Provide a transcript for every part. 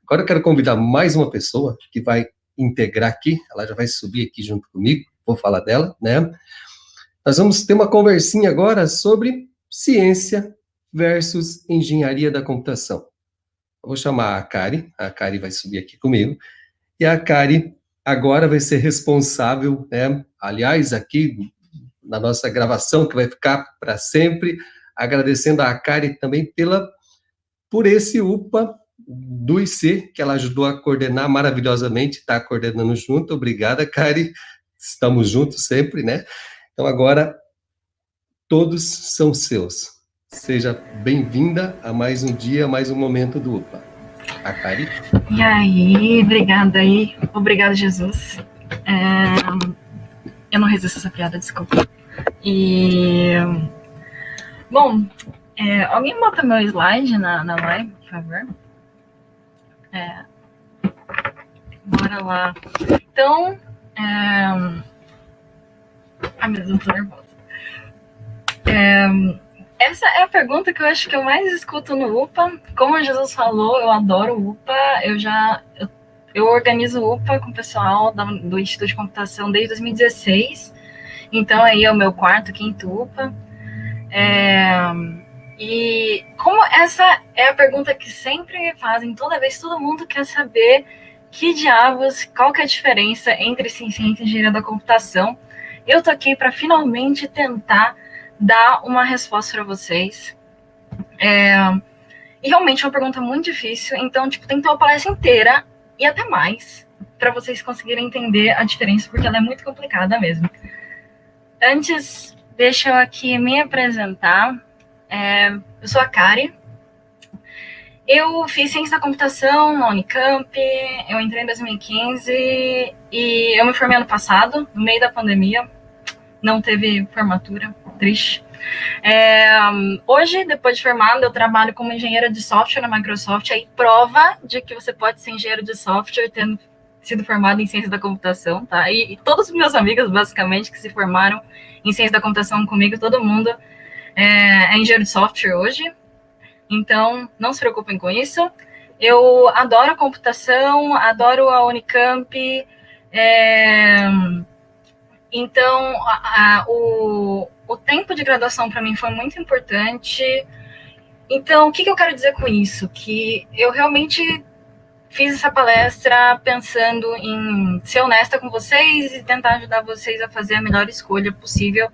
Agora eu quero convidar mais uma pessoa que vai integrar aqui, ela já vai subir aqui junto comigo, vou falar dela, né? Nós vamos ter uma conversinha agora sobre ciência versus engenharia da computação. Eu vou chamar a Kari vai subir aqui comigo, e a Kari agora vai ser responsável, né? Aliás, aqui na nossa gravação, que vai ficar para sempre, agradecendo a Kari também por esse UPA do IC, que ela ajudou a coordenar maravilhosamente, está coordenando junto. Obrigada, Kari. Estamos juntos sempre, né? Então, agora, todos são seus. Seja bem-vinda a mais um dia, mais um momento do UPA. A Kari. E aí, obrigada aí. Obrigada, Jesus. Eu não resisto a essa piada, desculpa. Bom, alguém bota meu slide na live, por favor? Bora lá. Então, ai, meu Deus, tô nervosa. Essa é a pergunta que eu acho que eu mais escuto no UPA. Como Jesus falou, eu adoro o UPA. Eu organizo o UPA com o pessoal do Instituto de Computação desde 2016. Então, aí é o meu quarto, quinto UPA. E como essa é a pergunta que sempre fazem, toda vez todo mundo quer saber qual que é a diferença entre ciência e engenharia da computação, eu tô aqui para finalmente tentar dar uma resposta para vocês. E realmente é uma pergunta muito difícil, então tem que ter uma palestra inteira e até mais para vocês conseguirem entender a diferença, porque ela é muito complicada mesmo. Antes, deixa eu aqui me apresentar. Eu sou a Kari. Eu fiz ciência da computação na Unicamp, eu entrei em 2015 e eu me formei ano passado, no meio da pandemia. Não teve formatura, triste. Hoje, depois de formada, eu trabalho como engenheira de software na Microsoft. Aí prova de que você pode ser engenheiro de software tendo sido formado em ciência da computação, tá? E todos os meus amigos, basicamente, que se formaram em ciência da computação comigo, todo mundo é engenheiro de software hoje. Então, não se preocupem com isso. Eu adoro a computação, adoro a Unicamp. Então, o tempo de graduação para mim foi muito importante. Então, o que eu quero dizer com isso? Que eu realmente fiz essa palestra pensando em ser honesta com vocês e tentar ajudar vocês a fazer a melhor escolha possível,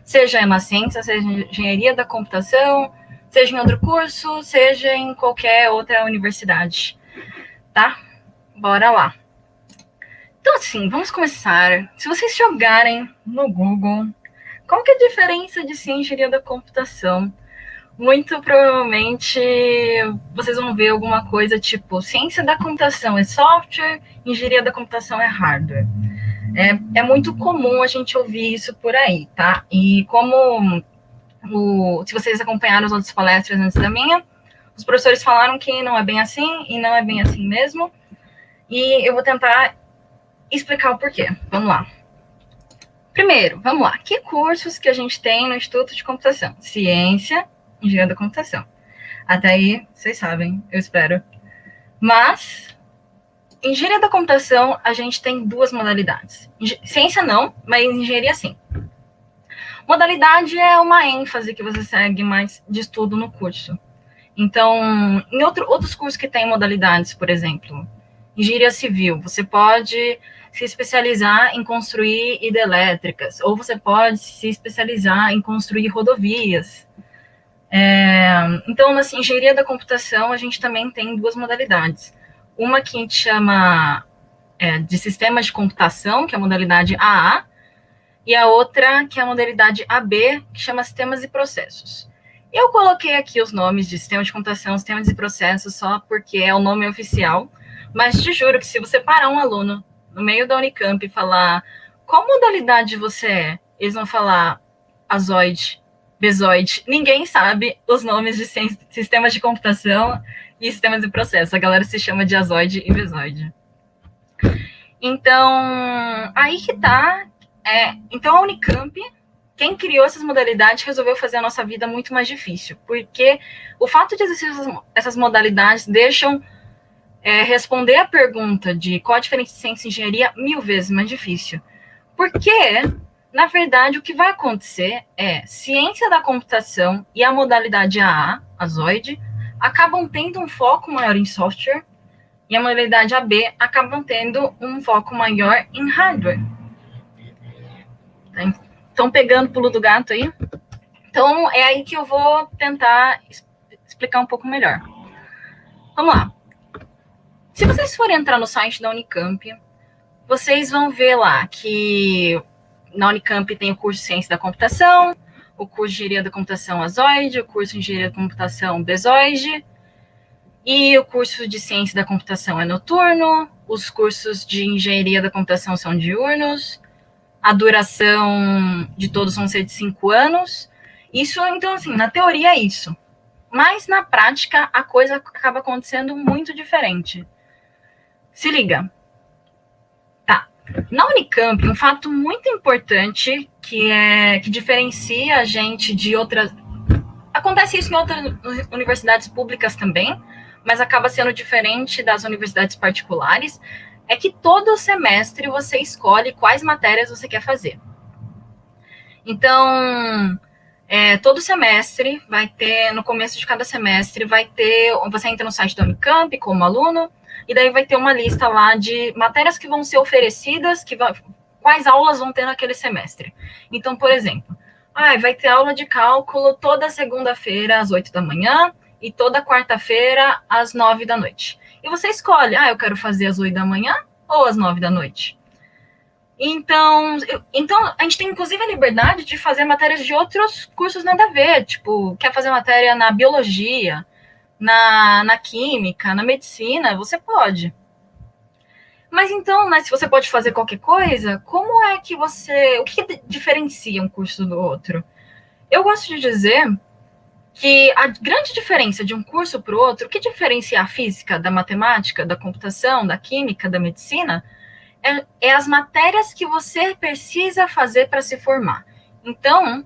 seja na ciência, seja em engenharia da computação, seja em outro curso, seja em qualquer outra universidade, tá? Bora lá. Então, assim, vamos começar. Se vocês jogarem no Google, qual que é a diferença de ciência e engenharia da computação? Muito provavelmente vocês vão ver alguma coisa tipo ciência da computação é software, engenharia da computação é hardware. É muito comum a gente ouvir isso por aí, tá? E como se vocês acompanharam as outras palestras antes da minha, os professores falaram que não é bem assim, e não é bem assim mesmo. E eu vou tentar explicar o porquê. Vamos lá. Primeiro, vamos lá. Que cursos que a gente tem no Instituto de Computação? Ciência, engenharia da computação. Até aí, vocês sabem, eu espero. Mas, engenharia da computação, a gente tem duas modalidades. Ciência não, mas engenharia sim. Modalidade é uma ênfase que você segue mais de estudo no curso. Então, em outros cursos que têm modalidades, por exemplo, engenharia civil, você pode se especializar em construir hidrelétricas, ou você pode se especializar em construir rodovias. Então, na engenharia da computação, a gente também tem duas modalidades. Uma que a gente chama de sistemas de computação, que é a modalidade AA, e a outra que é a modalidade AB, que chama sistemas e processos. Eu coloquei aqui os nomes de sistema de computação, sistemas e processos, só porque é o nome oficial, mas te juro que se você parar um aluno no meio da Unicamp e falar qual modalidade você é, eles vão falar azoide, bezoide. Ninguém sabe os nomes de sistemas de computação e sistemas de processo. A galera se chama de azoide e bezoide. Então, aí que tá. Então, a Unicamp, quem criou essas modalidades, resolveu fazer a nossa vida muito mais difícil, porque o fato de existir essas modalidades deixam responder a pergunta de qual a diferença de ciência e engenharia 1000 vezes mais difícil. Porque, na verdade, o que vai acontecer é ciência da computação e a modalidade AA, a ZOID, acabam tendo um foco maior em software e a modalidade AB acabam tendo um foco maior em hardware. Estão pegando pulo do gato aí? Então, é aí que eu vou tentar explicar um pouco melhor. Vamos lá. Se vocês forem entrar no site da Unicamp, vocês vão ver lá que na Unicamp tem o curso de Ciência da Computação, o curso de Engenharia da Computação AZOID, o curso de Engenharia da Computação BESOID, e o curso de Ciência da Computação é noturno, os cursos de Engenharia da Computação são diurnos, a duração de todos vão ser de 5 anos. Isso, então, assim, na teoria é isso. Mas, na prática, a coisa acaba acontecendo muito diferente. Se liga. Tá. Na Unicamp, um fato muito importante que diferencia a gente de outras... Acontece isso em outras universidades públicas também, mas acaba sendo diferente das universidades particulares, é que todo semestre você escolhe quais matérias você quer fazer. Então, todo semestre vai ter, no começo de cada semestre, você entra no site da Unicamp como aluno, e daí vai ter uma lista lá de matérias que vão ser oferecidas, quais aulas vão ter naquele semestre. Então, por exemplo, vai ter aula de cálculo toda segunda-feira às 8 da manhã e toda quarta-feira às 9 da noite. E você escolhe, eu quero fazer às 8 da manhã ou às 9 da noite. Então, a gente tem, inclusive, a liberdade de fazer matérias de outros cursos nada a ver. Tipo, quer fazer matéria na biologia, na química, na medicina, você pode. Mas então, né, se você pode fazer qualquer coisa, como é que o que diferencia um curso do outro? Eu gosto de dizer que a grande diferença de um curso para o outro, o que diferencia a física da matemática, da computação, da química, da medicina, é as matérias que você precisa fazer para se formar. Então,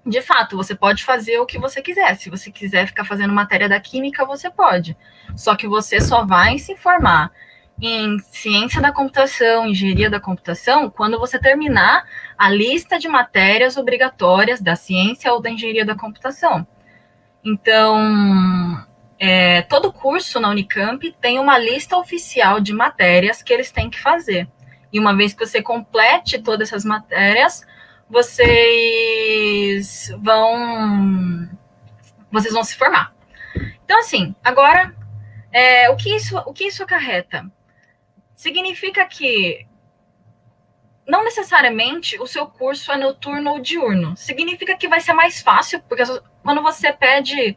de fato, você pode fazer o que você quiser. Se você quiser ficar fazendo matéria da química, você pode. Só que você só vai se formar em ciência da computação, engenharia da computação, quando você terminar a lista de matérias obrigatórias da ciência ou da engenharia da computação. Então, todo curso na Unicamp tem uma lista oficial de matérias que eles têm que fazer. E uma vez que você complete todas essas matérias, vocês vão se formar. Então, assim, agora, o que isso acarreta? Significa que não necessariamente o seu curso é noturno ou diurno. Significa que vai ser mais fácil, porque quando você pede...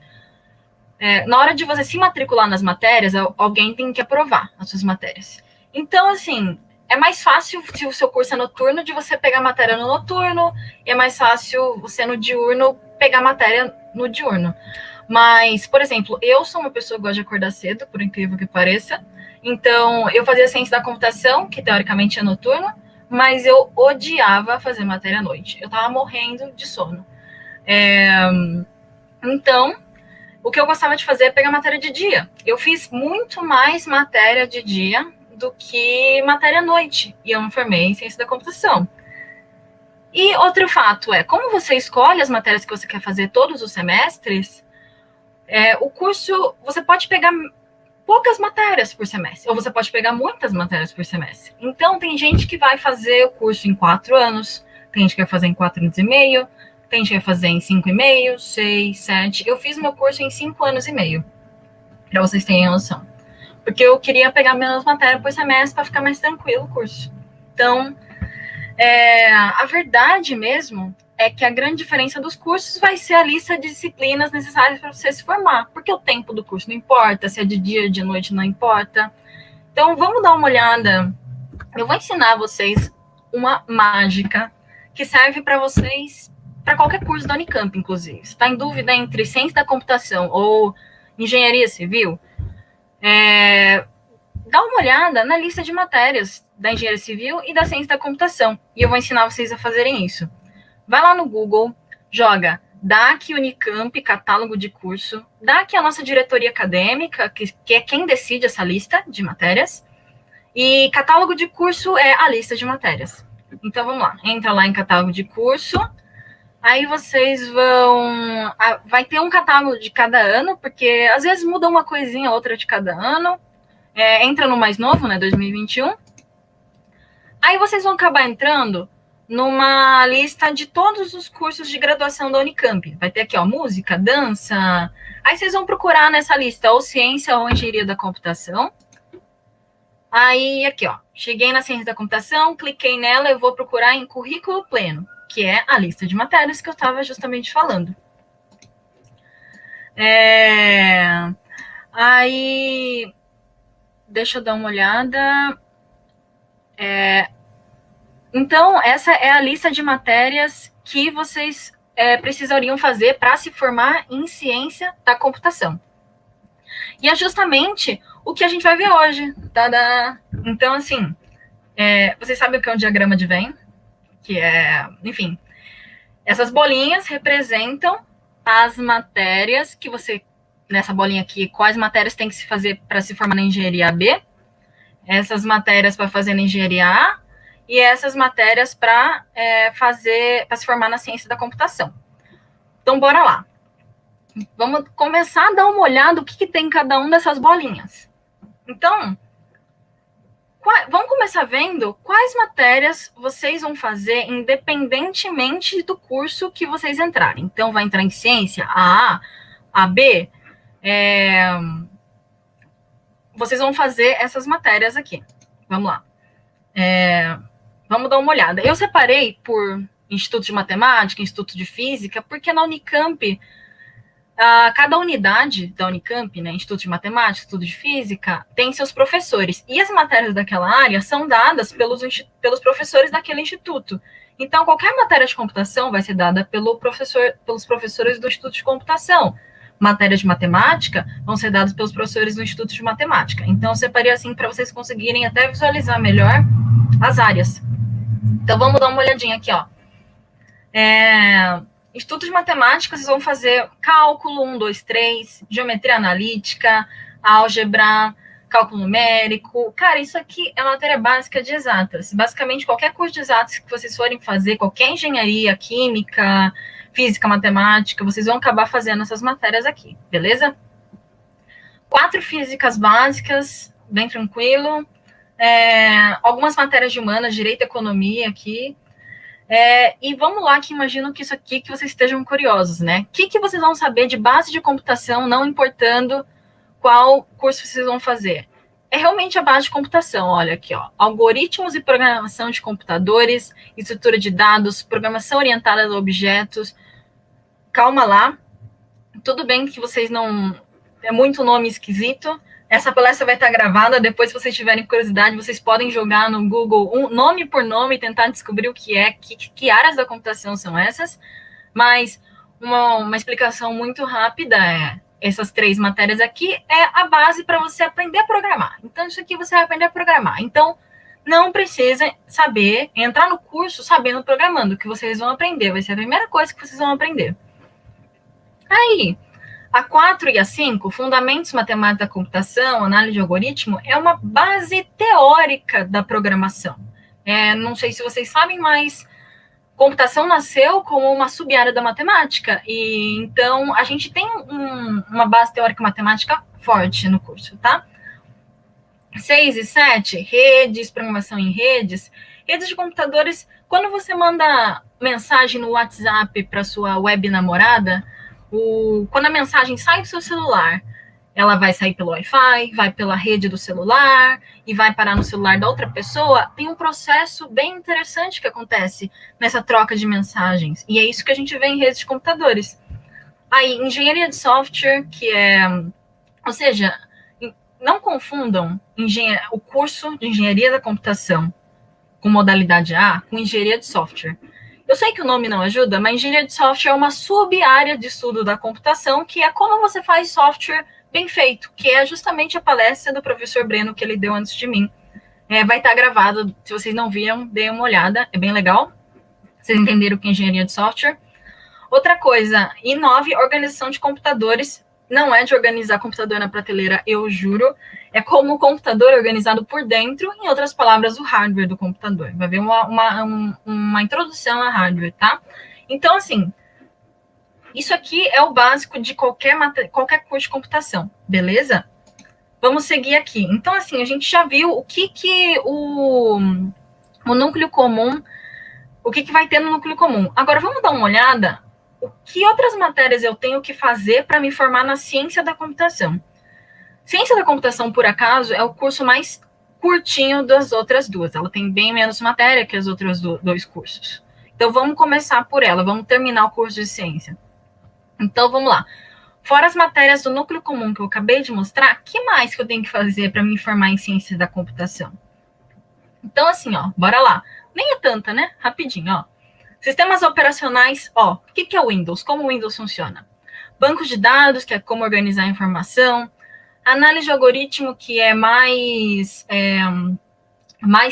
na hora de você se matricular nas matérias, alguém tem que aprovar as suas matérias. Então, assim, é mais fácil, se o seu curso é noturno, de você pegar matéria no noturno, e é mais fácil você, no diurno, pegar matéria no diurno. Mas, por exemplo, eu sou uma pessoa que gosta de acordar cedo, por incrível que pareça. Então, eu fazia ciência da computação, que teoricamente é noturno, mas eu odiava fazer matéria à noite. Eu tava morrendo de sono. Então, o que eu gostava de fazer é pegar matéria de dia. Eu fiz muito mais matéria de dia do que matéria à noite. E eu me formei em ciência da computação. E outro fato como você escolhe as matérias que você quer fazer todos os semestres, o curso, você pode pegar poucas matérias por semestre, ou você pode pegar muitas matérias por semestre. Então, tem gente que vai fazer o curso em 4 anos, tem gente que vai fazer em 4 anos e meio, tem gente que vai fazer em 5,5, 6, 7. Eu fiz meu curso em 5 anos e meio, para vocês terem noção. Porque eu queria pegar menos matéria por semestre para ficar mais tranquilo o curso. Então, a verdade mesmo é que a grande diferença dos cursos vai ser a lista de disciplinas necessárias para você se formar, porque o tempo do curso não importa, se é de dia ou de noite não importa. Então, vamos dar uma olhada. Eu vou ensinar vocês uma mágica que serve para vocês, para qualquer curso da Unicamp, inclusive. Se está em dúvida entre ciência da computação ou engenharia civil, dá uma olhada na lista de matérias da engenharia civil e da ciência da computação. E eu vou ensinar vocês a fazerem isso. Vai lá no Google, joga dá aqui Unicamp, catálogo de curso, dá aqui a nossa diretoria acadêmica, que é quem decide essa lista de matérias, e catálogo de curso é a lista de matérias. Então, vamos lá, entra lá em catálogo de curso, aí vocês vão... Vai ter um catálogo de cada ano, porque às vezes muda uma coisinha ou outra de cada ano, entra no mais novo, né, 2021, aí vocês vão acabar entrando numa lista de todos os cursos de graduação da Unicamp. Vai ter aqui, ó, música, dança. Aí vocês vão procurar nessa lista ou ciência ou engenharia da computação. Aí, aqui, ó, cheguei na ciência da computação, cliquei nela, eu vou procurar em currículo pleno, que é a lista de matérias que eu estava justamente falando. Aí, deixa eu dar uma olhada. Então, essa é a lista de matérias que vocês precisariam fazer para se formar em ciência da computação. E é justamente o que a gente vai ver hoje. Tadá! Então, assim, vocês sabem o que é um diagrama de Venn? Que é, enfim, essas bolinhas representam as matérias que você, nessa bolinha aqui, quais matérias tem que se fazer para se formar na engenharia B, essas matérias para fazer na engenharia A, e essas matérias para se formar na ciência da computação. Então, bora lá. Vamos começar a dar uma olhada no que tem em cada uma dessas bolinhas. Então, vamos começar vendo quais matérias vocês vão fazer independentemente do curso que vocês entrarem. Então, vai entrar em ciência, a B, vocês vão fazer essas matérias aqui. Vamos lá. Vamos dar uma olhada. Eu separei por Instituto de Matemática, Instituto de Física, porque na Unicamp, cada unidade da Unicamp, né, Instituto de Matemática, Instituto de Física, tem seus professores. E as matérias daquela área são dadas pelos professores daquele instituto. Então, qualquer matéria de computação vai ser dada pelos professores do Instituto de Computação. Matérias de matemática vão ser dadas pelos professores do Instituto de Matemática. Então, eu separei assim para vocês conseguirem até visualizar melhor as áreas. Então, vamos dar uma olhadinha aqui, ó. Instituto de Matemática, vocês vão fazer cálculo 1, 2, 3, geometria analítica, álgebra, cálculo numérico. Cara, isso aqui é matéria básica de exatas. Basicamente, qualquer curso de exatas que vocês forem fazer, qualquer engenharia, química, física, matemática, vocês vão acabar fazendo essas matérias aqui, beleza? 4 físicas básicas, bem tranquilo. Algumas matérias de humanas, direito e economia aqui. E vamos lá, que imagino que isso aqui que vocês estejam curiosos, né? O que vocês vão saber de base de computação, não importando qual curso vocês vão fazer? É realmente a base de computação, olha aqui, ó. Algoritmos e programação de computadores, estrutura de dados, programação orientada a objetos. Calma lá. Tudo bem que vocês não... É muito nome esquisito. Essa palestra vai estar gravada, depois, se vocês tiverem curiosidade, vocês podem jogar no Google nome por nome e tentar descobrir o que áreas da computação são essas. Mas uma explicação muito rápida essas 3 matérias aqui é a base para você aprender a programar. Então, isso aqui você vai aprender a programar. Então, não precisa entrar no curso sabendo programando, o que vocês vão aprender. Vai ser a primeira coisa que vocês vão aprender. Aí, a 4 e a 5, Fundamentos Matemática da Computação, Análise de Algoritmo, é uma base teórica da programação. Não sei se vocês sabem, mas computação nasceu como uma sub-área da matemática, e então a gente tem uma base teórica matemática forte no curso, tá? 6 e 7, redes, programação em redes. Redes de computadores, quando você manda mensagem no WhatsApp para sua web namorada, quando a mensagem sai do seu celular, ela vai sair pelo Wi-Fi, vai pela rede do celular e vai parar no celular da outra pessoa. Tem um processo bem interessante que acontece nessa troca de mensagens. E é isso que a gente vê em redes de computadores. Aí, engenharia de software, ou seja, não confundam o curso de engenharia da computação com modalidade A com engenharia de software. Eu sei que o nome não ajuda, mas engenharia de software é uma sub-área de estudo da computação, que é como você faz software bem feito, que é justamente a palestra do professor Breno que ele deu antes de mim. Vai estar gravado, se vocês não viram, deem uma olhada, é bem legal. Vocês entenderam o que é engenharia de software. Outra coisa, inove organização de computadores. Não é de organizar computador na prateleira, eu juro. É como o computador é organizado por dentro, em outras palavras, o hardware do computador. Vai ver uma introdução a hardware, tá? Então, assim, isso aqui é o básico de qualquer curso de computação, beleza? Vamos seguir aqui. Então, assim, a gente já viu o que o núcleo comum, o que vai ter no núcleo comum. Agora, vamos dar uma olhada o que outras matérias eu tenho que fazer para me formar na ciência da computação. Ciência da computação, por acaso, é o curso mais curtinho das outras duas. Ela tem bem menos matéria que os outros dois cursos. Então, vamos começar por ela. Vamos terminar o curso de ciência. Então, vamos lá. Fora as matérias do núcleo comum que eu acabei de mostrar, o que mais que eu tenho que fazer para me formar em ciência da computação? Então, assim, ó, bora lá. Nem é tanta, né? Rapidinho, ó. Sistemas operacionais, ó, o que é o Windows? Como o Windows funciona? Bancos de dados, que é como organizar a informação. Análise de algoritmo, que é mais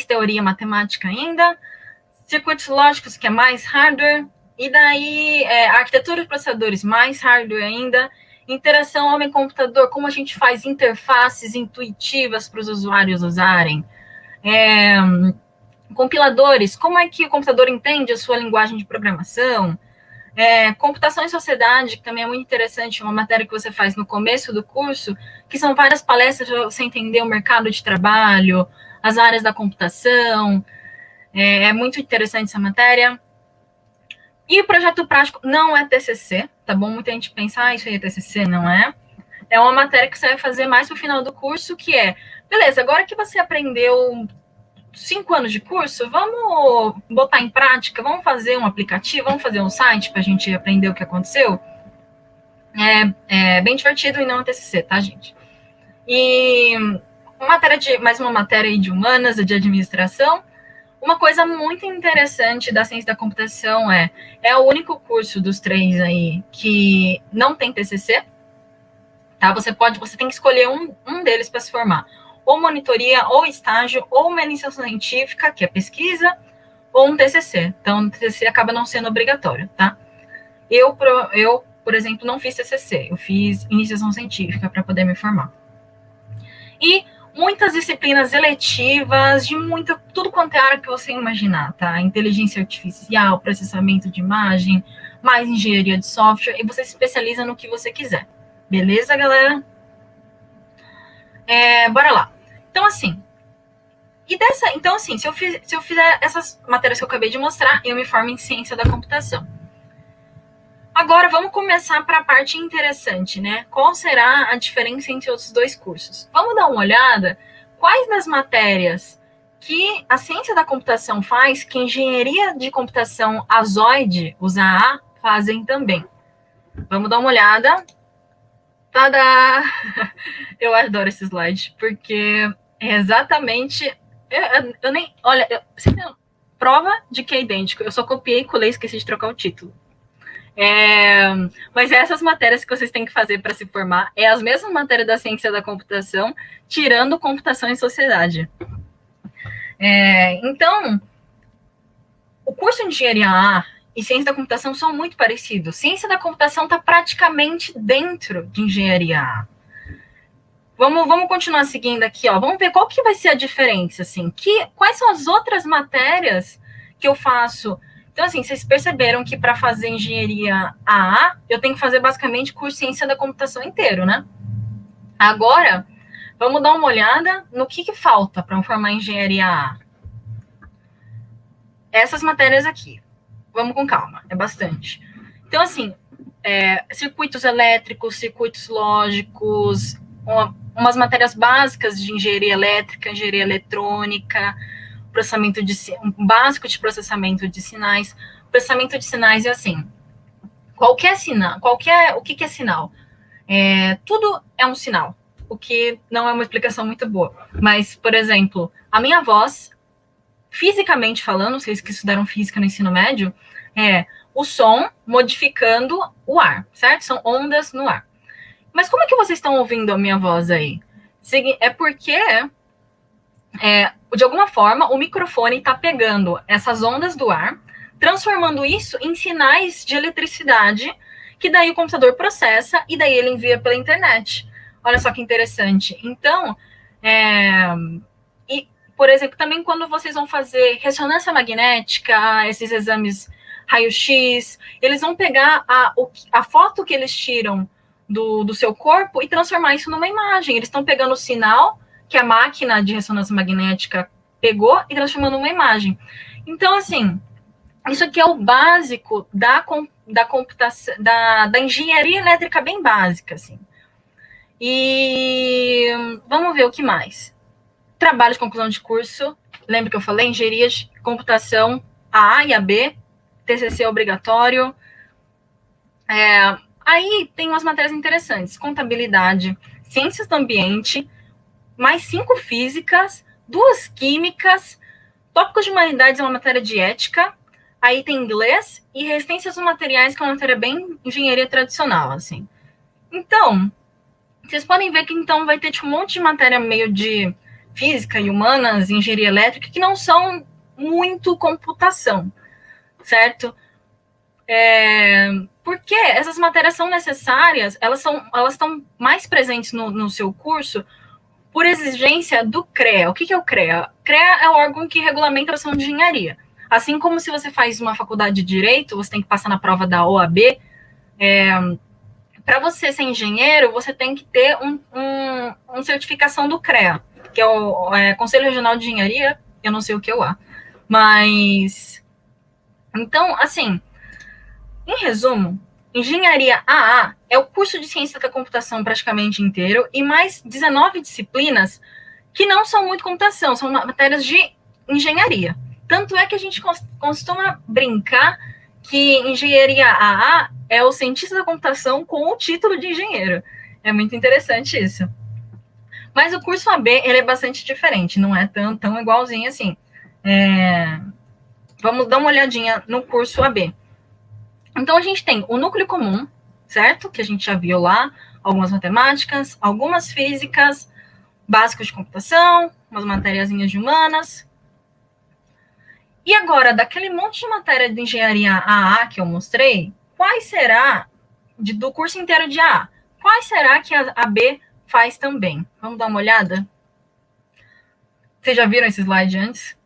teoria matemática ainda. Circuitos lógicos, que é mais hardware. E daí, arquitetura de processadores, mais hardware ainda. Interação homem-computador, como a gente faz interfaces intuitivas para os usuários usarem. Compiladores, como é que o computador entende a sua linguagem de programação. Computação em sociedade, que também é muito interessante, uma matéria que você faz no começo do curso, que são várias palestras para você entender o mercado de trabalho, as áreas da computação. É muito interessante essa matéria. E o projeto prático não é TCC, tá bom? Muita gente pensa, isso aí é TCC, não é? É uma matéria que você vai fazer mais no final do curso, que é, beleza, agora que você aprendeu 5 anos de curso, vamos botar em prática, vamos fazer um aplicativo, vamos fazer um site para a gente aprender o que aconteceu? É bem divertido e não é TCC, tá, gente? E mais uma matéria aí de humanas, de administração. Uma coisa muito interessante da ciência da computação é o único curso dos 3 aí que não tem TCC, tá? Você tem que escolher um deles para se formar. Ou monitoria, ou estágio, ou uma iniciação científica, que é pesquisa, ou um TCC. Então, o TCC acaba não sendo obrigatório, tá? Eu, por exemplo, não fiz TCC. Eu fiz iniciação científica para poder me formar. E muitas disciplinas eletivas, tudo quanto é área que você imaginar, tá? Inteligência artificial, processamento de imagem, mais engenharia de software, e você se especializa no que você quiser. Beleza, galera? Bora lá. Então, assim, se eu fizer essas matérias que eu acabei de mostrar, eu me formo em ciência da computação. Agora, vamos começar para a parte interessante, né? Qual será a diferença entre os dois cursos? Vamos dar uma olhada quais das matérias que a ciência da computação faz, que a engenharia de computação ASOID, os AA, fazem também. Vamos dar uma olhada. Tadá! Eu adoro esse slide, porque é exatamente... Eu nem... Olha, você tem prova de que é idêntico. Eu só copiei e colei e esqueci de trocar o título. Mas essas matérias que vocês têm que fazer para se formar é as mesmas matérias da ciência da computação, tirando computação em sociedade. Então, o curso de engenharia A e ciência da computação são muito parecidos. Ciência da computação está praticamente dentro de engenharia A. Vamos continuar seguindo aqui, ó. Vamos ver qual que vai ser a diferença, assim. Quais são as outras matérias que eu faço? Então, assim, vocês perceberam que para fazer engenharia AA, eu tenho que fazer basicamente curso de ciência da computação inteiro, né? Agora, vamos dar uma olhada no que falta para formar engenharia AA. Essas matérias aqui. Vamos com calma, é bastante. Então, assim, circuitos elétricos, circuitos lógicos, umas matérias básicas de engenharia elétrica, engenharia eletrônica, básico de processamento de sinais. Processamento de sinais é assim, qualquer sinal, o que é sinal? Tudo é um sinal, o que não é uma explicação muito boa. Mas, por exemplo, a minha voz, fisicamente falando, vocês que estudaram física no ensino médio, o som modificando o ar, certo? São ondas no ar. Mas como é que vocês estão ouvindo a minha voz aí? É porque... de alguma forma, o microfone está pegando essas ondas do ar, transformando isso em sinais de eletricidade, que daí o computador processa e daí ele envia pela internet. Olha só que interessante. Então, e, por exemplo, também quando vocês vão fazer ressonância magnética, esses exames raio-x, eles vão pegar a foto que eles tiram do seu corpo e transformar isso numa imagem. Eles estão pegando o sinal que a máquina de ressonância magnética pegou e transformando numa imagem. Então, assim, isso aqui é o básico da computação, da engenharia elétrica bem básica, assim. E vamos ver o que mais. Trabalho de conclusão de curso. Lembra que eu falei? Engenharia de computação A e a B. TCC obrigatório. Aí tem umas matérias interessantes. Contabilidade, ciências do ambiente, mais 5 físicas, 2 químicas, tópicos de humanidades é uma matéria de ética. Aí tem inglês e resistências dos materiais, que é uma matéria bem engenharia tradicional, assim. Então, vocês podem ver que então vai ter tipo, um monte de matéria meio de física e humanas, engenharia elétrica, que não são muito computação, certo? Porque essas matérias são necessárias, elas estão mais presentes no seu curso por exigência do CREA. O que é o CREA? CREA é o órgão que regulamenta a ação de engenharia. Assim como se você faz uma faculdade de Direito, você tem que passar na prova da OAB, para você ser engenheiro, você tem que ter uma certificação do CREA, que é o Conselho Regional de Engenharia, eu não sei o que é o A. Mas, então, assim, em resumo, Engenharia AA é o curso de Ciência da Computação praticamente inteiro e mais 19 disciplinas que não são muito computação, são matérias de engenharia. Tanto é que a gente costuma brincar que Engenharia AA é o cientista da computação com o título de engenheiro. É muito interessante isso. Mas o curso AB, ele é bastante diferente, não é tão igualzinho assim. Vamos dar uma olhadinha no curso AB. Então, a gente tem o núcleo comum, certo? Que a gente já viu lá, algumas matemáticas, algumas físicas, básicos de computação, umas matériazinhas de humanas. E agora, daquele monte de matéria de engenharia AA que eu mostrei, quais será, do curso inteiro de AA, quais será que a AB faz também? Vamos dar uma olhada? Vocês já viram esse slide antes?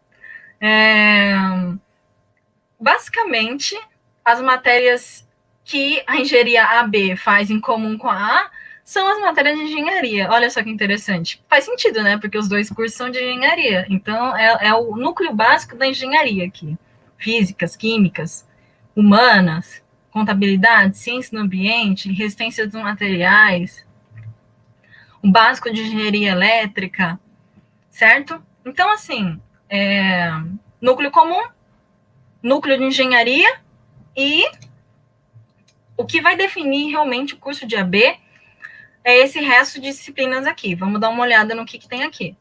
Basicamente, as matérias que a engenharia AB faz em comum com a A são as matérias de engenharia. Olha só que interessante. Faz sentido, né? Porque os dois cursos são de engenharia. Então, é o núcleo básico da engenharia aqui. Físicas, químicas, humanas, contabilidade, ciência do ambiente, resistência dos materiais, o básico de engenharia elétrica, certo? Então, assim, núcleo comum, núcleo de engenharia, e o que vai definir realmente o curso de AB é esse resto de disciplinas aqui. Vamos dar uma olhada no que tem aqui.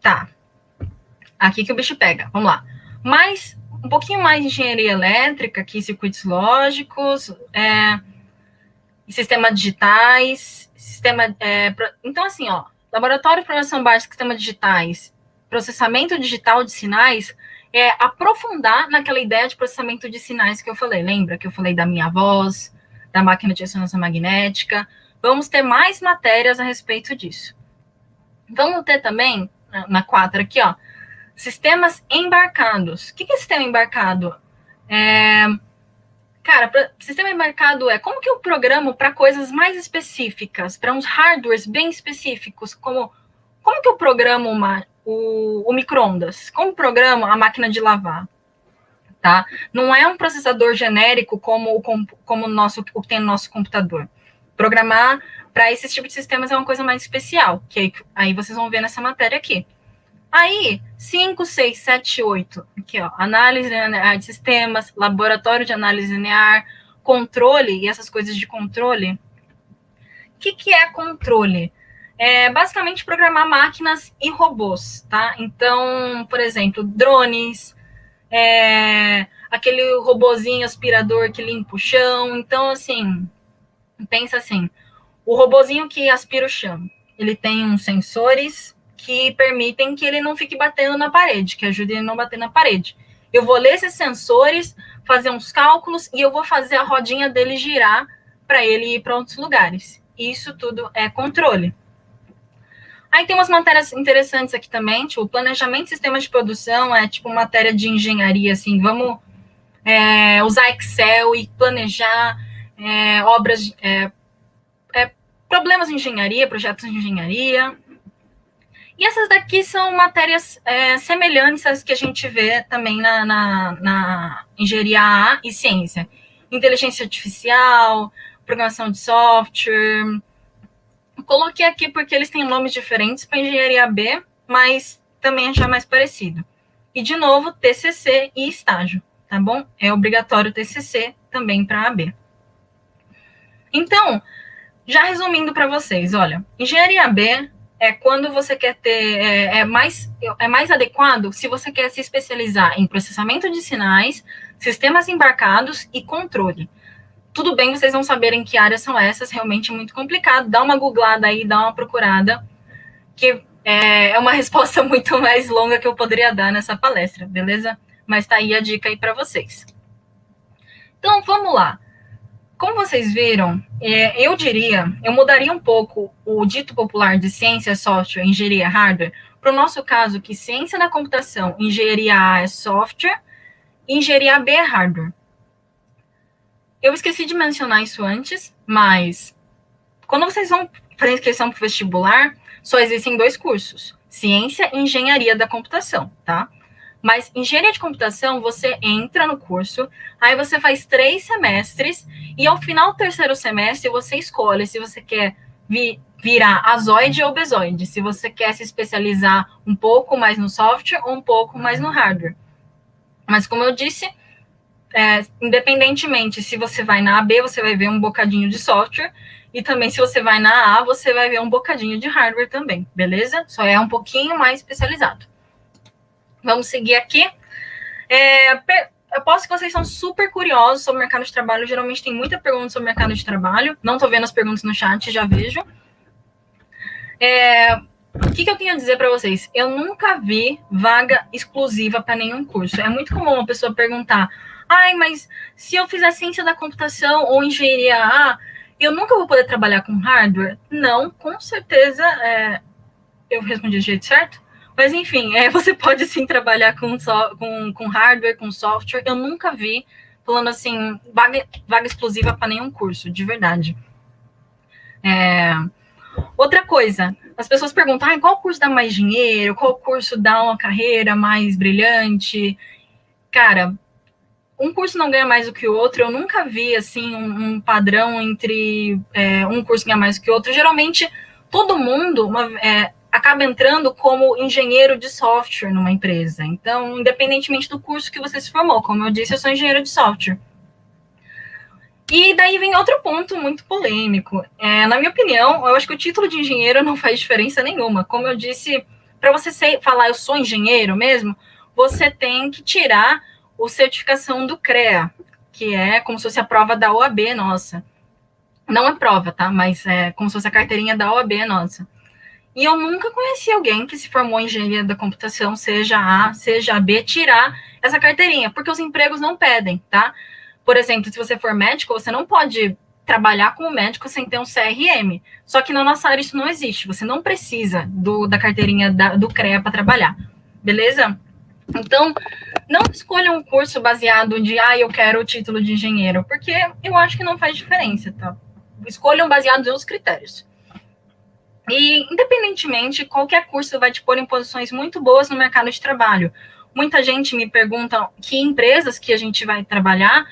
Tá. Aqui que o bicho pega. Vamos lá. Um pouquinho mais de engenharia elétrica, aqui circuitos lógicos, sistemas digitais, então, assim, ó, laboratório de programação básica, sistemas digitais, processamento digital de sinais, aprofundar naquela ideia de processamento de sinais que eu falei. Lembra que eu falei da minha voz, da máquina de ressonância magnética? Vamos ter mais matérias a respeito disso. Vamos ter também, na 4 aqui, ó, sistemas embarcados. O que é sistema embarcado? Sistema embarcado como que eu programo para coisas mais específicas, para uns hardwares bem específicos, como que eu programo o micro-ondas? Como programo a máquina de lavar? Tá? Não é um processador genérico como o que tem no nosso computador. Programar para esse tipo de sistemas é uma coisa mais especial, que aí vocês vão ver nessa matéria aqui. Aí, 5, 6, 7, 8, aqui, ó, análise linear de sistemas, laboratório de análise linear, controle, e essas coisas de controle. O que é controle? Basicamente programar máquinas e robôs, tá? Então, por exemplo, drones, aquele robozinho aspirador que limpa o chão. Então, assim, pensa assim, o robozinho que aspira o chão, ele tem uns sensores que permitem que ele não fique batendo na parede, que ajude ele a não bater na parede. Eu vou ler esses sensores, fazer uns cálculos e eu vou fazer a rodinha dele girar para ele ir para outros lugares. Isso tudo é controle. Aí tem umas matérias interessantes aqui também, tipo, planejamento de sistemas de produção é tipo matéria de engenharia, assim, vamos usar Excel e planejar obras, problemas de engenharia, projetos de engenharia. E essas daqui são matérias semelhantes às que a gente vê também na engenharia A e ciência. Inteligência artificial, programação de software. Coloquei aqui porque eles têm nomes diferentes para engenharia B, mas também já é mais parecido. E, de novo, TCC e estágio, tá bom? É obrigatório TCC também para AB. Então, já resumindo para vocês, olha, engenharia B é quando você quer ter, é mais adequado se você quer se especializar em processamento de sinais, sistemas embarcados e controle. Tudo bem, vocês vão saberem que áreas são essas, realmente é muito complicado. Dá uma googlada aí, dá uma procurada, que é uma resposta muito mais longa que eu poderia dar nessa palestra, beleza? Mas tá aí a dica aí para vocês. Então, vamos lá. Como vocês viram, eu mudaria um pouco o dito popular de ciência, software, engenharia, hardware, para o nosso caso, que ciência da computação, engenharia A é software, e engenharia B é hardware. Eu esqueci de mencionar isso antes, mas quando vocês vão fazer inscrição para o vestibular, só existem 2 cursos, ciência e engenharia da computação, tá? Mas engenharia de computação, você entra no curso, aí você faz 3 semestres, e ao final do 3º semestre, você escolhe se você quer virar azoide ou bezoide, se você quer se especializar um pouco mais no software ou um pouco mais no hardware. Mas, como eu disse, independentemente se você vai na AB, você vai ver um bocadinho de software, e também se você vai na A, você vai ver um bocadinho de hardware também, beleza? Só é um pouquinho mais especializado. Vamos seguir aqui. Eu posso que vocês são super curiosos sobre o mercado de trabalho. Geralmente tem muita pergunta sobre o mercado de trabalho. Não estou vendo as perguntas no chat, já vejo. O que eu tenho a dizer para vocês? Eu nunca vi vaga exclusiva para nenhum curso. É muito comum uma pessoa perguntar: mas se eu fizer ciência da computação ou engenharia A, eu nunca vou poder trabalhar com hardware? Não, com certeza. Eu respondi do jeito certo? Mas, enfim, você pode, sim, trabalhar com hardware, com software. Eu nunca vi falando, assim, vaga exclusiva para nenhum curso, de verdade. Outra coisa, as pessoas perguntam, qual curso dá mais dinheiro? Qual curso dá uma carreira mais brilhante? Cara, um curso não ganha mais do que o outro. Eu nunca vi, assim, um padrão entre um curso ganhar mais do que o outro. Geralmente, todo mundo acaba entrando como engenheiro de software numa empresa. Então, independentemente do curso que você se formou, como eu disse, eu sou engenheiro de software. E daí vem outro ponto muito polêmico. Na minha opinião, eu acho que o título de engenheiro não faz diferença nenhuma. Como eu disse, para você falar eu sou engenheiro mesmo, você tem que tirar a certificação do CREA, que é como se fosse a prova da OAB nossa. Não é prova, tá? Mas é como se fosse a carteirinha da OAB nossa. E eu nunca conheci alguém que se formou em engenharia da computação, seja A, seja B, tirar essa carteirinha, porque os empregos não pedem, tá? Por exemplo, se você for médico, você não pode trabalhar como médico sem ter um CRM. Só que na nossa área isso não existe. Você não precisa da carteirinha do CREA para trabalhar. Beleza? Então, não escolha um curso baseado de, eu quero o título de engenheiro, porque eu acho que não faz diferença, tá? Escolham baseados nos critérios. E, independentemente, qualquer curso vai te pôr em posições muito boas no mercado de trabalho. Muita gente me pergunta que empresas que a gente vai trabalhar.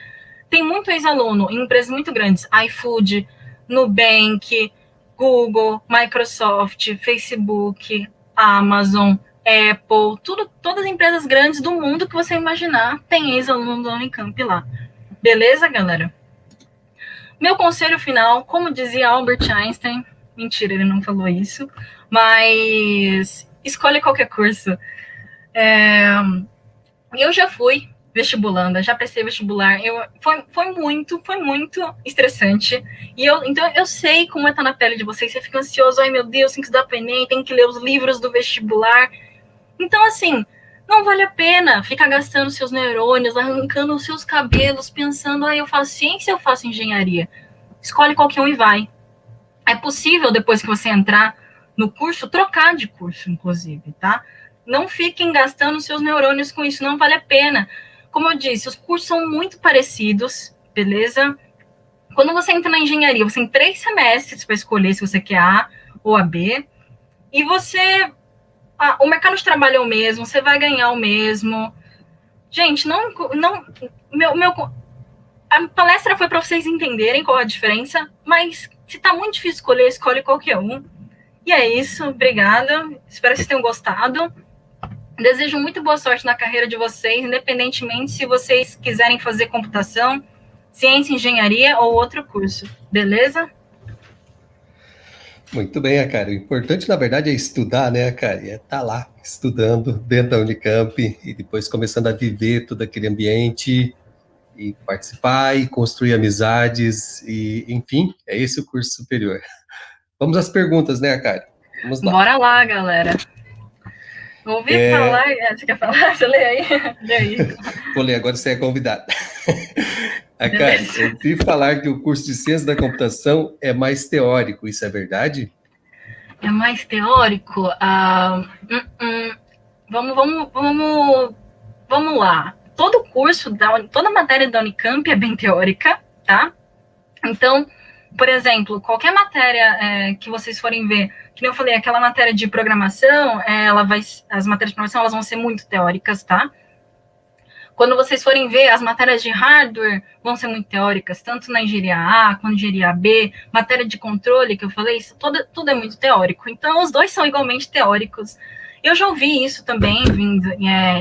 Tem muito ex-aluno em empresas muito grandes, iFood, Nubank, Google, Microsoft, Facebook, Amazon, Apple, todas as empresas grandes do mundo que você imaginar tem ex-aluno da Unicamp lá. Beleza, galera? Meu conselho final, como dizia Albert Einstein, mentira, ele não falou isso, mas escolha qualquer curso. Eu já fui vestibulanda, já prestei vestibular, foi muito estressante, então eu sei como é estar na pele de vocês, você fica ansioso, meu Deus, tem que estudar para o Enem, tem que ler os livros do vestibular. Então, assim, Não vale a pena ficar gastando seus neurônios, arrancando os seus cabelos, pensando, eu faço ciência, eu faço engenharia. Escolhe qualquer um e vai. É possível, depois que você entrar no curso, trocar de curso, inclusive, tá? Não fiquem gastando seus neurônios com isso, não vale a pena. Como eu disse, os cursos são muito parecidos, beleza? Quando você entra na engenharia, você tem 3 semestres para escolher se você quer A ou a B, e o mercado de trabalho é o mesmo, você vai ganhar o mesmo. Gente, a palestra foi para vocês entenderem qual é a diferença, mas se tá muito difícil escolher, escolhe qualquer um. E é isso, obrigada. Espero que vocês tenham gostado. Desejo muito boa sorte na carreira de vocês, independentemente se vocês quiserem fazer computação, ciência, engenharia ou outro curso. Beleza? Muito bem, Akari. O importante, na verdade, é estudar, né, Akari? É estar lá, estudando dentro da Unicamp e depois começando a viver todo aquele ambiente e participar e construir amizades e, enfim, é esse o curso superior. Vamos às perguntas, né, Akari? Vamos lá. Bora lá, galera. Ouvi falar... Você quer falar? Você lê aí? Lê aí. Vou ler, agora você é convidada. Akari, ouvi falar que o curso de Ciência da Computação é mais teórico, isso é verdade? É mais teórico? Vamos lá. Todo curso, toda matéria da Unicamp é bem teórica, tá? Então, por exemplo, qualquer matéria que vocês forem ver, que nem eu falei, aquela matéria de programação, as matérias de programação elas vão ser muito teóricas, tá? Quando vocês forem ver, as matérias de hardware vão ser muito teóricas, tanto na engenharia A quanto na engenharia B, matéria de controle, que eu falei, isso tudo é muito teórico. Então, os dois são igualmente teóricos. Eu já ouvi isso também, vindo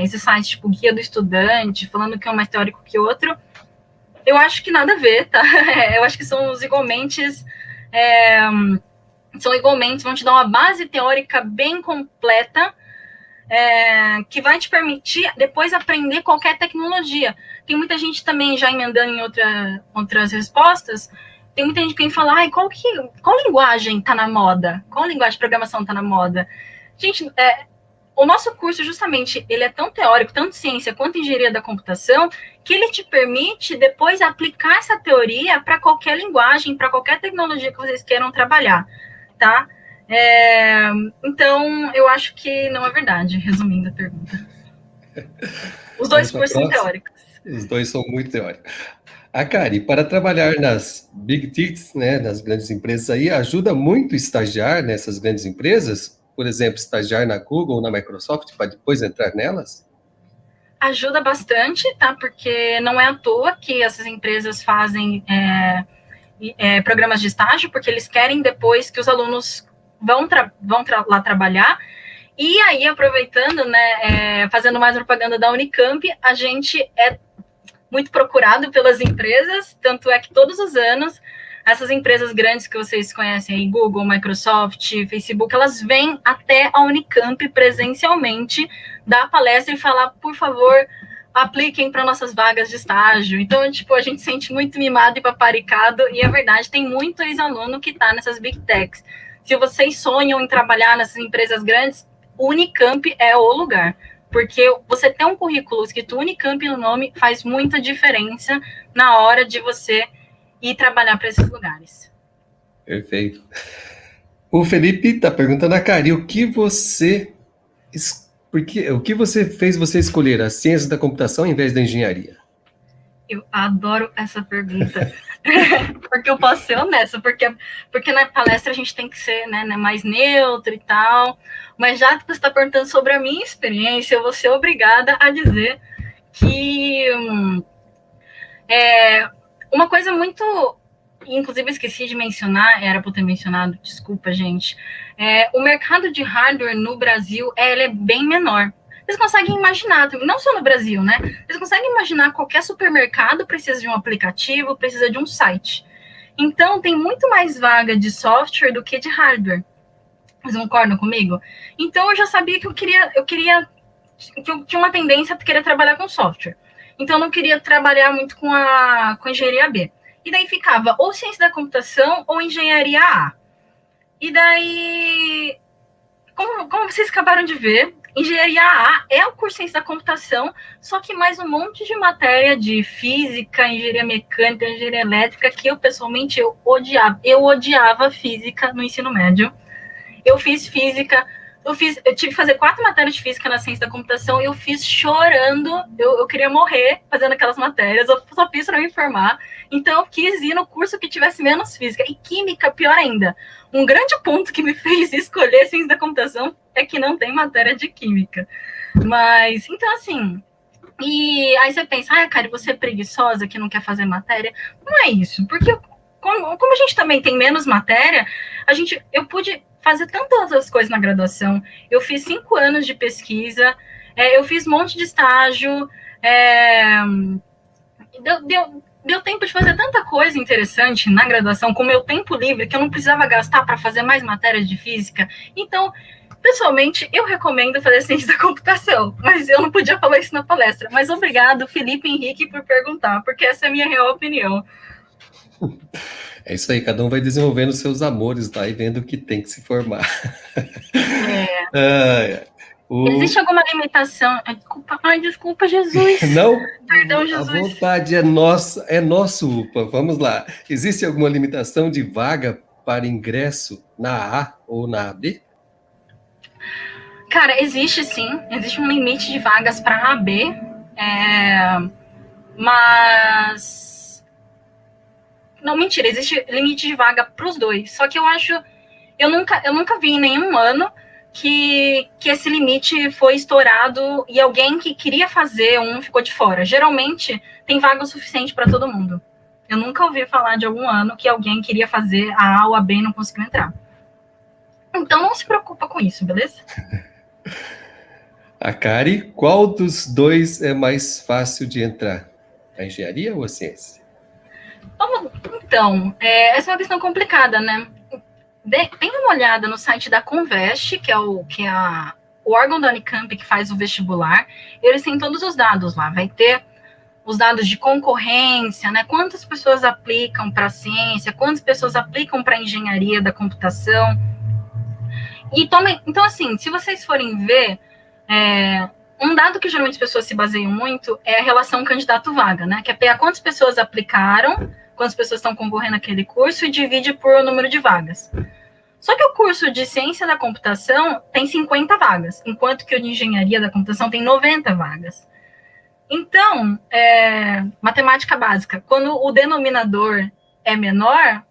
esses sites tipo Guia do Estudante, falando que é um mais teórico que o outro. Eu acho que nada a ver, tá? Eu acho que são os igualmente... vão te dar uma base teórica bem completa, que vai te permitir depois aprender qualquer tecnologia. Tem muita gente também já emendando em outras respostas, tem muita gente que vem falar, qual linguagem está na moda? Qual linguagem de programação está na moda? Gente, o nosso curso, justamente, ele é tão teórico, tanto ciência quanto engenharia da computação, que ele te permite depois aplicar essa teoria para qualquer linguagem, para qualquer tecnologia que vocês queiram trabalhar, tá? Então, eu acho que não é verdade, resumindo a pergunta. Os dois cursos são teóricos. Os dois são muito teóricos. Akari, para trabalhar nas Big Techs, né, nas grandes empresas aí, ajuda muito estagiar nessas grandes empresas? Por exemplo, estagiar na Google ou na Microsoft para depois entrar nelas? Ajuda bastante, tá? Porque não é à toa que essas empresas fazem programas de estágio, porque eles querem depois que os alunos vão lá trabalhar. E aí, aproveitando, né, fazendo mais propaganda da Unicamp, a gente é muito procurado pelas empresas, tanto é que todos os anos, essas empresas grandes que vocês conhecem aí, Google, Microsoft, Facebook, elas vêm até a Unicamp presencialmente, dar palestra e falar, por favor, apliquem para nossas vagas de estágio. Então, tipo, a gente se sente muito mimado e paparicado, e é verdade, tem muito ex-aluno que está nessas Big Techs. Se vocês sonham em trabalhar nessas empresas grandes, Unicamp é o lugar, porque você ter um currículo escrito Unicamp no nome faz muita diferença na hora de você ir trabalhar para esses lugares. Perfeito. O Felipe está perguntando a Kari, o que você fez você escolher a ciência da computação em vez da engenharia? Eu adoro essa pergunta, porque eu posso ser honesta, porque na palestra a gente tem que ser, né, mais neutro e tal, mas já que você está perguntando sobre a minha experiência, eu vou ser obrigada a dizer que uma coisa muito, inclusive esqueci de mencionar, era para eu ter mencionado, desculpa, gente, o mercado de hardware no Brasil, ele é bem menor. Vocês conseguem imaginar, não só no Brasil, né? Vocês conseguem imaginar qualquer supermercado precisa de um aplicativo, precisa de um site. Então, tem muito mais vaga de software do que de hardware. Vocês concordam comigo? Então, eu já sabia que eu tinha uma tendência a querer trabalhar com software. Então, eu não queria trabalhar muito com a engenharia B. E daí ficava ou ciência da computação ou engenharia A. E daí, como vocês acabaram de ver, engenharia A é o curso de ciência da computação, só que mais um monte de matéria de física, engenharia mecânica, engenharia elétrica, que eu, pessoalmente, eu odiava. Eu odiava física no ensino médio. Eu fiz física, eu tive que fazer 4 matérias de física na ciência da computação e eu fiz chorando, eu queria morrer fazendo aquelas matérias, eu só fiz para me informar. Então eu quis ir no curso que tivesse menos física. E química, pior ainda. Um grande ponto que me fez escolher ciência da computação é que não tem matéria de química. Mas, então assim, e aí você pensa, Kari, você é preguiçosa que não quer fazer matéria? Não é isso, porque como a gente também tem menos matéria, eu pude fazer tantas outras coisas na graduação. Eu fiz 5 anos de pesquisa, eu fiz um monte de estágio, deu tempo de fazer tanta coisa interessante na graduação, com o meu tempo livre, que eu não precisava gastar para fazer mais matérias de física. Então, pessoalmente, eu recomendo fazer ciência da computação, mas eu não podia falar isso na palestra. Mas obrigado, Felipe Henrique, por perguntar, porque essa é a minha real opinião. É isso aí, cada um vai desenvolvendo seus amores lá e vendo o que tem que se formar. Existe alguma limitação? Desculpa, Jesus. Não, perdão, Jesus. A vontade é nossa, é nosso, UPA. Vamos lá. Existe alguma limitação de vaga para ingresso na A ou na AB? Cara, existe sim. Existe um limite de vagas para A, B, mas... Não, mentira, existe limite de vaga para os dois. Só que eu nunca vi em nenhum ano que esse limite foi estourado e alguém que queria fazer ficou de fora. Geralmente, tem vaga o suficiente para todo mundo. Eu nunca ouvi falar de algum ano que alguém queria fazer a A ou a B e não conseguiu entrar. Então, não se preocupa com isso, beleza? A Kari, qual dos dois é mais fácil de entrar? A engenharia ou a ciência? Então, essa é uma questão complicada, né? Tem uma olhada no site da Conveste, que é o órgão da Unicamp que faz o vestibular. Eles têm todos os dados lá. Vai ter os dados de concorrência, né? Quantas pessoas aplicam para a ciência, quantas pessoas aplicam para a engenharia da computação. Então, assim, se vocês forem ver, um dado que geralmente as pessoas se baseiam muito é a relação candidato-vaga, né? Que é pegar quantas pessoas aplicaram, quantas pessoas estão concorrendo àquele curso e divide por número de vagas. Só que o curso de ciência da computação tem 50 vagas, enquanto que o de engenharia da computação tem 90 vagas. Então, matemática básica, quando o denominador é menor,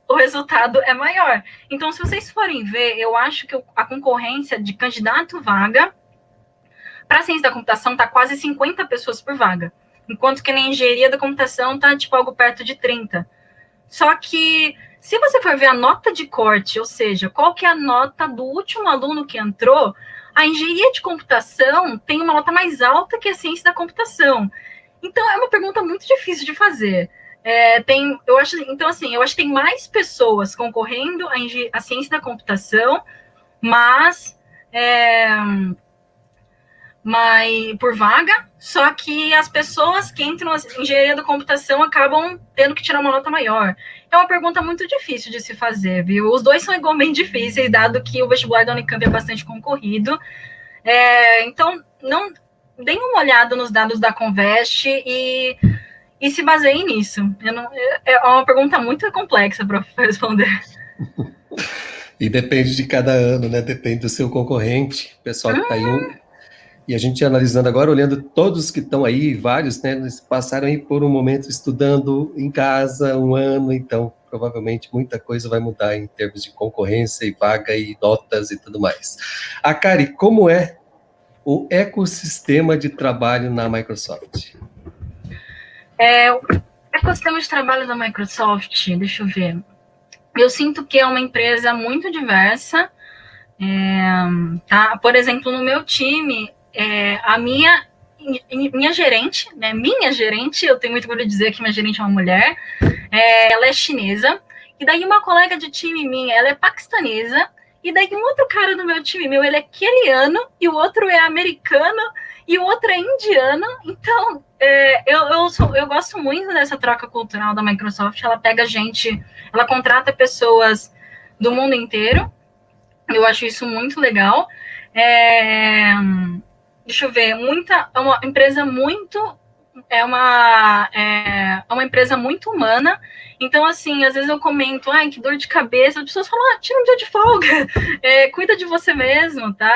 o resultado é maior. Então, se vocês forem ver, eu acho que a concorrência de candidato-vaga para a ciência da computação está quase 50 pessoas por vaga, enquanto que na engenharia da computação está tipo algo perto de 30. Só que, se você for ver a nota de corte, ou seja, qual que é a nota do último aluno que entrou, a engenharia de computação tem uma nota mais alta que a ciência da computação. Então, é uma pergunta muito difícil de fazer. Eu acho que tem mais pessoas concorrendo à ciência da computação, mas por vaga, só que as pessoas que entram na engenharia da computação acabam tendo que tirar uma nota maior. É uma pergunta muito difícil de se fazer, viu? Os dois são igualmente difíceis, dado que o vestibular da Unicamp é bastante concorrido. Então, não deem uma olhada nos dados da Conveste e se baseiem nisso. É uma pergunta muito complexa para responder. E depende de cada ano, né? Depende do seu concorrente, o pessoal que está aí. E a gente analisando agora, olhando todos que estão aí, vários, né? Eles passaram aí por um momento estudando em casa, 1 ano, então provavelmente muita coisa vai mudar em termos de concorrência e vaga e notas e tudo mais. A Kari, como é o ecossistema de trabalho na Microsoft? O ecossistema de trabalho da Microsoft, deixa eu ver. Eu sinto que é uma empresa muito diversa. Tá? Por exemplo, no meu time, a minha gerente, né? Eu tenho muito orgulho de dizer que minha gerente é uma mulher, ela é chinesa, e daí uma colega de time minha, ela é paquistanesa, e daí um outro cara do meu time ele é queniano, e o outro é americano, e o outro é indiano. Então, eu gosto muito dessa troca cultural da Microsoft. Ela pega ela contrata pessoas do mundo inteiro. Eu acho isso muito legal. Deixa eu ver, é uma empresa muito empresa muito humana. Então, assim, às vezes eu comento, ai, que dor de cabeça, as pessoas falam, tira um dia de folga, cuida de você mesmo, tá?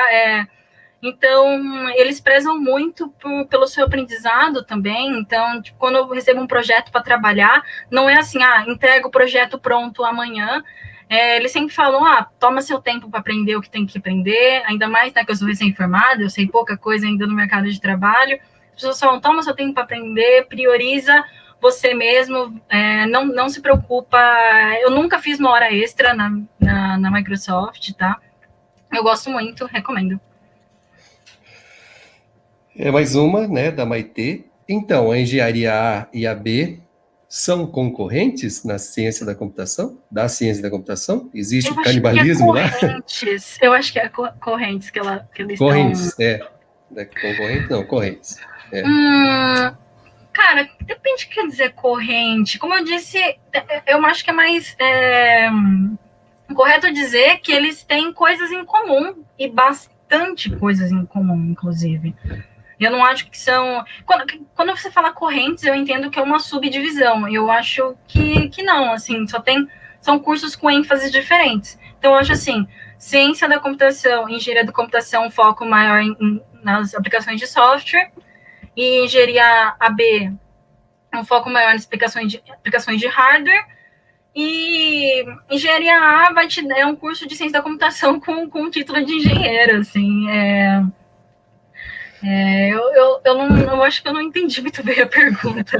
Então, eles prezam muito pelo seu aprendizado também. Então, tipo, quando eu recebo um projeto para trabalhar, não é assim, entrega o projeto pronto amanhã. Eles sempre falam, toma seu tempo para aprender o que tem que aprender, ainda mais, né, que eu sou recém-formada, eu sei pouca coisa ainda no mercado de trabalho. As pessoas falam, toma seu tempo para aprender, prioriza você mesmo, não se preocupa. Eu nunca fiz uma hora extra na Microsoft, tá? Eu gosto muito, recomendo. É mais uma, né, da Maitê. Então, a engenharia A e a B são concorrentes na ciência da computação? Da ciência da computação? Existe canibalismo lá? Eu acho que é correntes que eles correntes, estão... Concorrentes? Não, correntes. Cara, depende do que quer dizer corrente. Como eu disse, eu acho que é mais correto dizer que eles têm coisas em comum, e bastante coisas em comum, inclusive. Eu não acho que são... Quando você fala correntes, eu entendo que é uma subdivisão. Eu acho que não, assim, são cursos com ênfases diferentes. Então, eu acho assim, ciência da computação, engenharia da computação, foco maior nas aplicações de software, e engenharia AB, um foco maior nas aplicações de hardware, e engenharia A é um curso de ciência da computação com título de engenheiro, assim, eu acho que eu não entendi muito bem a pergunta.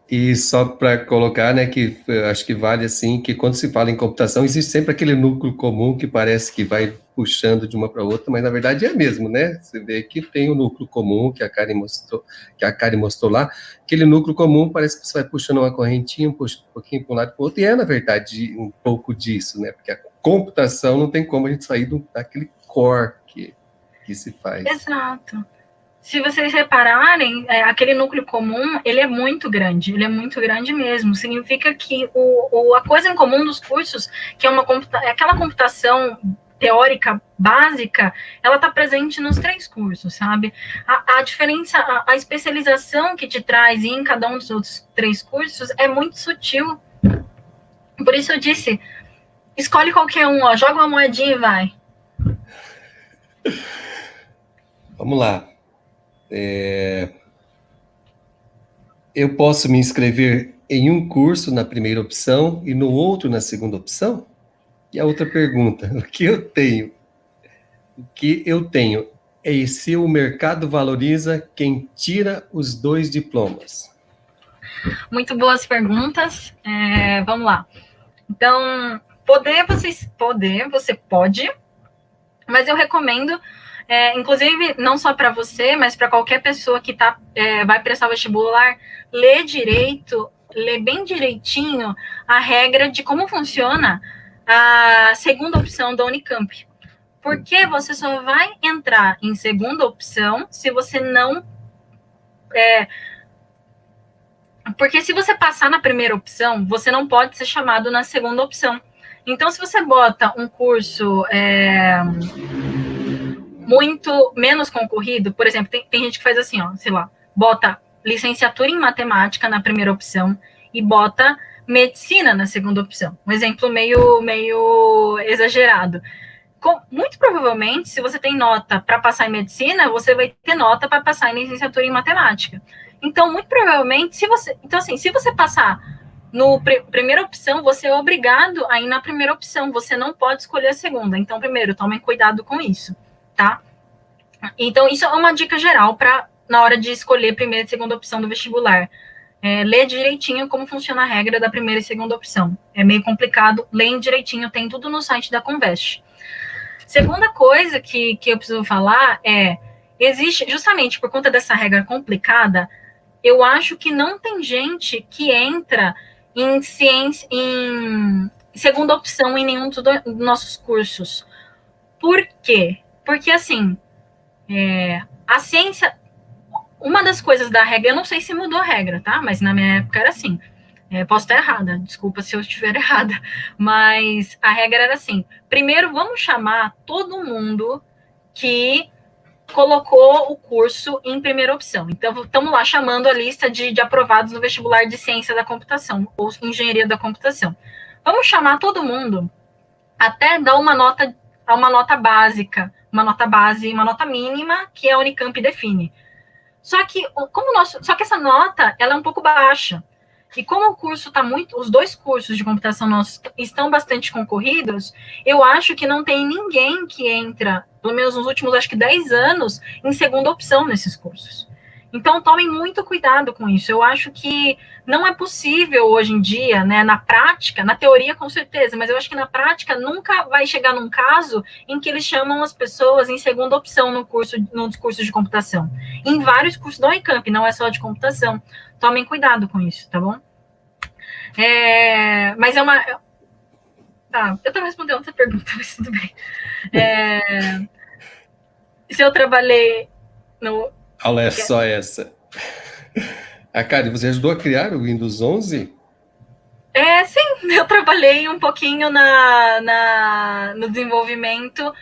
E só para colocar, né, que acho que vale assim, que quando se fala em computação, existe sempre aquele núcleo comum que parece que vai puxando de uma para outra, mas na verdade é mesmo, né? Você vê que tem o núcleo comum que a Karen mostrou lá, aquele núcleo comum parece que você vai puxando uma correntinha, puxa um pouquinho para um lado e para o outro, e na verdade um pouco disso, né? Porque a computação não tem como a gente sair daquele core que se faz. Exato. Se vocês repararem, aquele núcleo comum, ele é muito grande mesmo. Significa que a coisa em comum dos cursos, que é aquela computação teórica básica, ela está presente nos 3 cursos, sabe? A diferença, a especialização que te traz em cada um dos outros 3 cursos é muito sutil. Por isso eu disse, escolhe qualquer um, joga uma moedinha e vai. Vamos lá. Eu posso me inscrever em um curso na primeira opção e no outro na segunda opção? E a outra pergunta, o que eu tenho é se o mercado valoriza quem tira os 2 diplomas? Muito boas perguntas. Vamos lá. Então, você pode, mas eu recomendo, inclusive, não só para você, mas para qualquer pessoa que vai prestar o vestibular, ler bem direitinho a regra de como funciona a segunda opção da Unicamp. Porque você só vai entrar em segunda opção se você não... Porque se você passar na primeira opção, você não pode ser chamado na segunda opção. Então, se você bota um curso muito menos concorrido, por exemplo, tem gente que faz assim, sei lá, bota licenciatura em matemática na primeira opção e bota medicina na segunda opção. Um exemplo meio exagerado. Muito provavelmente, se você tem nota para passar em medicina, você vai ter nota para passar em licenciatura em matemática. Então, muito provavelmente, se você passar no primeira opção, você é obrigado a ir na primeira opção, você não pode escolher a segunda. Então, primeiro, tomem cuidado com isso, tá? Então, isso é uma dica geral para na hora de escolher primeira e segunda opção do vestibular. Ler direitinho como funciona a regra da primeira e segunda opção. É meio complicado, leem direitinho, tem tudo no site da Convest. Segunda coisa que eu preciso falar existe, justamente por conta dessa regra complicada, eu acho que não tem gente que entra em ciência, em segunda opção em nenhum dos nossos cursos. Por quê? Porque, assim, a ciência... Uma das coisas da regra, eu não sei se mudou a regra, tá? Mas na minha época era assim. Posso estar errada, desculpa se eu estiver errada, mas a regra era assim: primeiro vamos chamar todo mundo que colocou o curso em primeira opção. Então, estamos lá chamando a lista de aprovados no vestibular de ciência da computação ou engenharia da computação. Vamos chamar todo mundo até dar uma nota básica, uma nota base, uma nota mínima que a Unicamp define. Só que essa nota ela é um pouco baixa. E como o curso está os dois cursos de computação nossos estão bastante concorridos, eu acho que não tem ninguém que entra, pelo menos nos últimos, acho que 10 anos, em segunda opção nesses cursos. Então, tomem muito cuidado com isso. Eu acho que não é possível hoje em dia, né, na prática, na teoria com certeza, mas eu acho que na prática nunca vai chegar num caso em que eles chamam as pessoas em segunda opção nos cursos de computação. Em vários cursos da Unicamp, não é só de computação. Tomem cuidado com isso, tá bom? Mas é uma... eu estava respondendo outra pergunta, mas tudo bem. Se eu trabalhei no... Olha só essa. Kari, você ajudou a criar o Windows 11? Sim, eu trabalhei um pouquinho no desenvolvimento,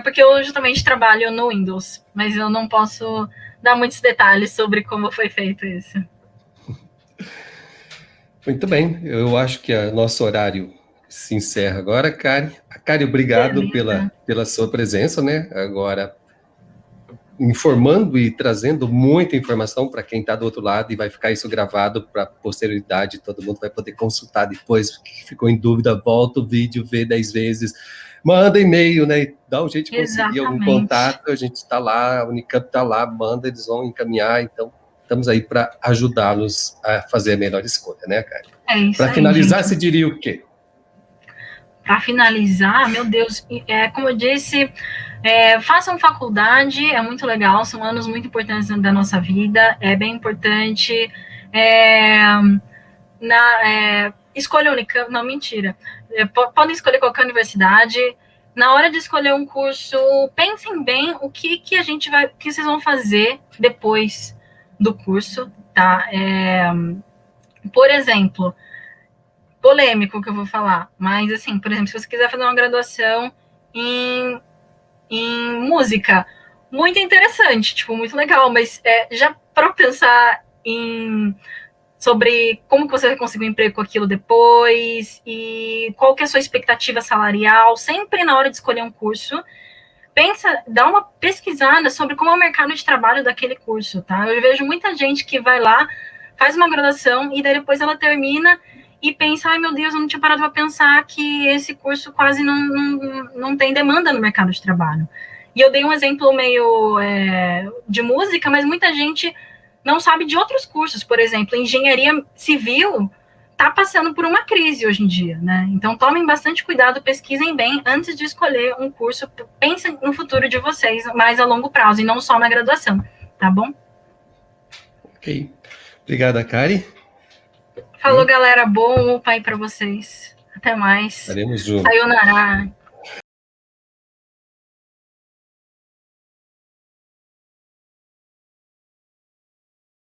porque eu justamente trabalho no Windows, mas eu não posso dar muitos detalhes sobre como foi feito isso. Muito bem, eu acho que o nosso horário se encerra agora, Kari. Kari, obrigado pela sua presença, né? Agora, informando e trazendo muita informação para quem está do outro lado, e vai ficar isso gravado para a posterioridade, todo mundo vai poder consultar depois, que ficou em dúvida, volta o vídeo, vê 10 vezes, manda e-mail, né? Dá um jeito de conseguir algum contato, a gente está lá, a Unicamp está lá, manda, eles vão encaminhar, então estamos aí para ajudá-los a fazer a melhor escolha, né, Kari? Para finalizar, gente, você diria o quê? Para finalizar, meu Deus, como eu disse, façam faculdade, é muito legal, são anos muito importantes da nossa vida, é bem importante. Escolha Unicamp, não, mentira. Podem escolher qualquer universidade. Na hora de escolher um curso, pensem bem o que vocês vão fazer depois do curso, tá? Por exemplo, polêmico que eu vou falar, mas assim, por exemplo, se você quiser fazer uma graduação em música, muito interessante, tipo, muito legal, mas já para pensar sobre como que você vai conseguir um emprego com aquilo depois e qual que é a sua expectativa salarial, sempre na hora de escolher um curso, dá uma pesquisada sobre como é o mercado de trabalho daquele curso, tá? Eu vejo muita gente que vai lá, faz uma graduação e daí depois ela termina e pensa, ai meu Deus, eu não tinha parado para pensar que esse curso quase não tem demanda no mercado de trabalho. E eu dei um exemplo meio de música, mas muita gente não sabe de outros cursos, por exemplo, engenharia civil está passando por uma crise hoje em dia, né? Então tomem bastante cuidado, pesquisem bem antes de escolher um curso, pensem no futuro de vocês mais a longo prazo e não só na graduação, tá bom? Ok. Obrigada, Kari. Falou, galera. Bom UPA aí para vocês. Até mais. Estaremos juntos. Sayonara.